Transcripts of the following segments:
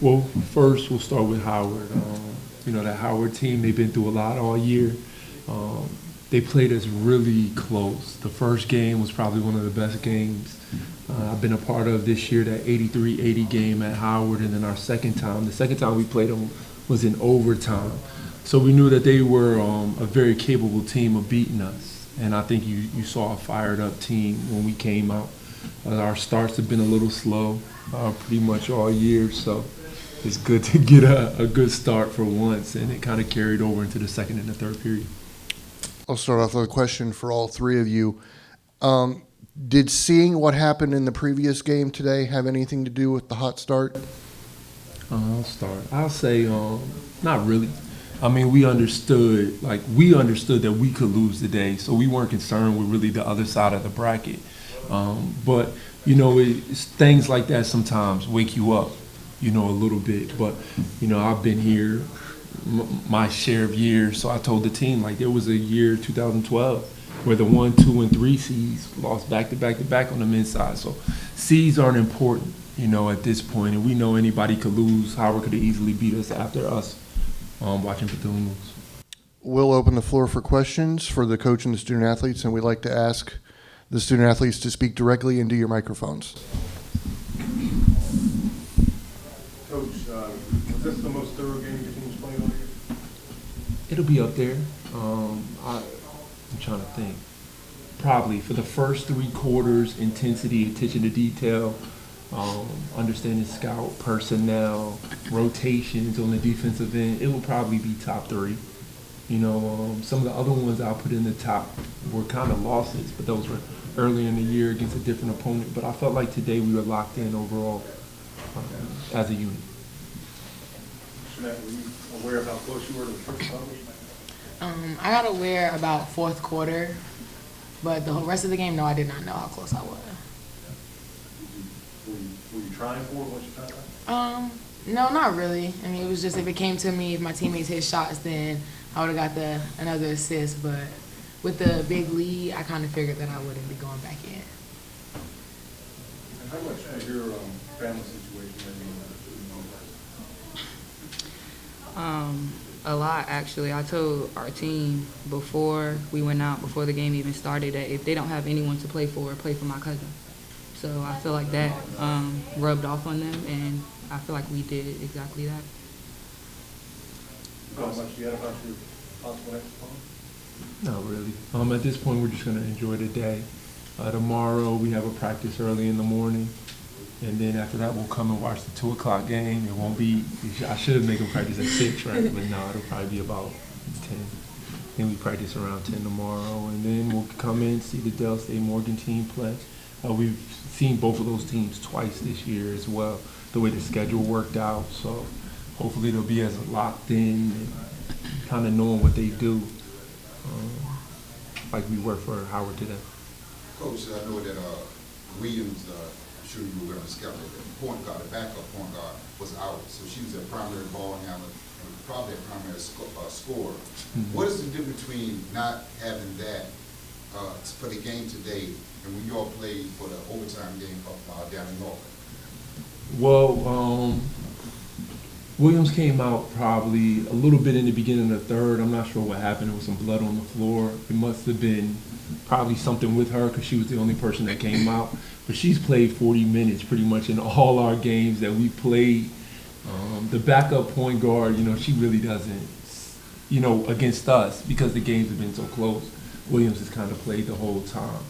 Well, first we'll start with Howard. That Howard team, they've been through a lot all year. Um, they played us really close. The first game was probably one of the best games I've been a part of this year, that 83-80 game at Howard, and then the second time we played them was in overtime. So we knew that they were a very capable team of beating us. And I think you saw a fired up team when we came out. Our starts have been a little slow pretty much all year, so it's good to get a good start for once, and it kind of carried over into the second and the third period. I'll start off with a question for all three of you. Did seeing what happened in the previous game today have anything to do with the hot start? I'll start. I'll say not really. I mean, we understood that we could lose today, so we weren't concerned with really the other side of the bracket. But, it's things like that sometimes wake you up, a little bit. But, I've been here my share of years, so I told the team, there was a year, 2012, where the 1, 2, and 3 seeds lost back-to-back on the men's side. So seeds aren't important, at this point. And we know anybody could lose. Howard could have easily beat us after us watching Bethune lose. We'll open the floor for questions for the coach and the student athletes, and we'd like to ask the student athletes to speak directly into your microphones. Coach, was this the most thorough game your team's played all year? It'll be up there. I'm trying to think. Probably for the first 3 quarters, intensity, attention to detail, understanding scout personnel, rotations on the defensive end, it will probably be top 3. Some of the other ones I'll put in the top were kind of losses, but those were earlier in the year against a different opponent. But I felt like today we were locked in overall as a unit. Chanette, were you aware of how close you were to the first time? I got aware about fourth quarter, but the whole rest of the game, no, I did not know how close I was. Were you trying for it once you found out? No, not really. I mean, it was just if it came to me, if my teammates hit shots, then I would have got another assist. But with the big lead, I kind of figured that I wouldn't be going back in. And how much was your family situation A lot, actually. I told our team before we went out, before the game even started, that if they don't have anyone to play for my cousin. So I feel like that rubbed off on them, and I feel like we did exactly that. How much do you have about your possible next opponent? Not really. At this point, we're just going to enjoy the day. Tomorrow, we have a practice early in the morning. And then after that, we'll come and watch the 2 o'clock game. It won't be, I should have made them practice at 6, right? But no, it'll probably be about 10. Then we practice around 10 tomorrow. And then we'll come in, see the Del State Morgan team play. We've seen both of those teams twice this year as well, the way the schedule worked out. So hopefully they'll be as locked in and kind of knowing what they do, like we were for Howard today. Coach, I know that Williams, I'm sure you were going to scout that the point guard, the backup point guard, was out. So she was their primary ball handler and probably their primary scorer. Mm-hmm. What is the difference between not having that for the game today and when you all played for the overtime game down in Norfolk? Well, Williams came out probably a little bit in the beginning of the third. I'm not sure what happened. There was some blood on the floor. It must have been probably something with her because she was the only person that came out. But she's played 40 minutes pretty much in all our games that we played. The backup point guard, she really doesn't, against us because the games have been so close. Williams has kind of played the whole time.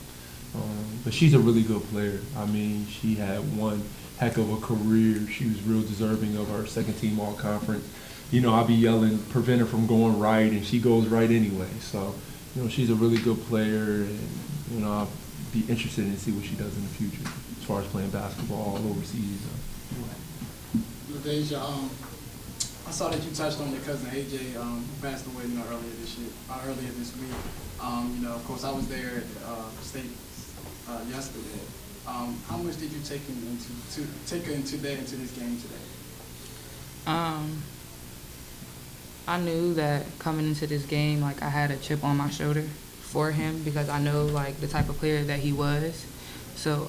But she's a really good player. I mean, she had one heck of a career. She was real deserving of our second team all-conference. I'll be yelling, prevent her from going right, and she goes right anyway. So, she's a really good player, and, I'll be interested in see what she does in the future as far as playing basketball all overseas. Deja, I saw that you touched on your cousin AJ, who passed away, earlier this week. Of course, I was there at state yesterday. How much did you take her into this game today? I knew that coming into this game, I had a chip on my shoulder for him because I know, the type of player that he was. So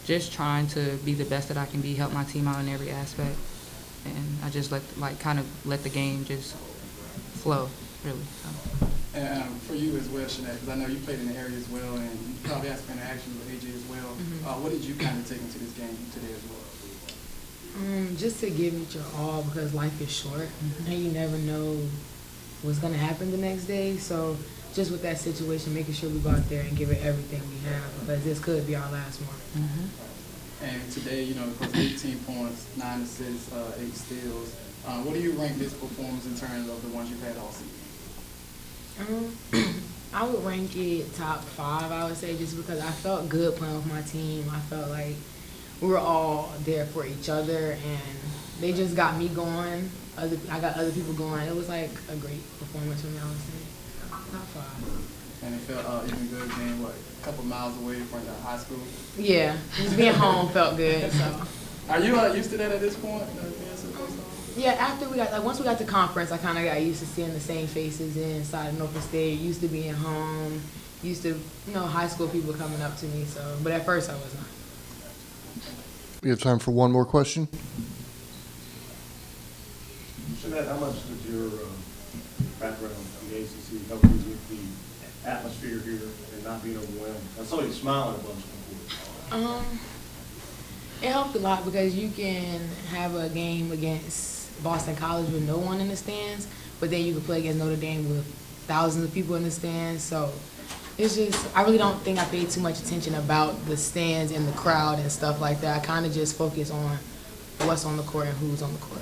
just trying to be the best that I can be, help my team out in every aspect. and I just kind of let the game just flow, really. So. And for you as well, Chanette, because I know you played in the area as well, and you probably had some interaction with AJ as well. What did you kind of take into this game today as well? Just to give it your all, because life is short and you never know what's going to happen the next day. So just with that situation, making sure we go out there and give it everything we have, because this could be our last one. And today, you know, of course, 18 points, 9 assists, 8 steals. What do you rank this performance in terms of the ones you've had all season? I would rank it top 5, I would say, just because I felt good playing with my team. I felt like we were all there for each other, and they just got me going. I got other people going. It was like a great performance for me, I would say. Top 5. And it felt even good being, a couple miles away from the high school? Yeah, just being home felt good. So. Are you used to that at this point? Yeah, after once we got to conference, I kind of got used to seeing the same faces inside Norfolk State. Used to being home. Used to, high school people coming up to me. So, but at first I was not. We have time for one more question. Chanette, how much did your background in the ACC help you with the atmosphere here and not being overwhelmed? I saw you smiling a bunch before. It helped a lot because you can have a game against Boston College with no one in the stands, but then you can play against Notre Dame with thousands of people in the stands. So it's just, I really don't think I paid too much attention about the stands and the crowd and stuff like that. I kind of just focus on what's on the court and who's on the court.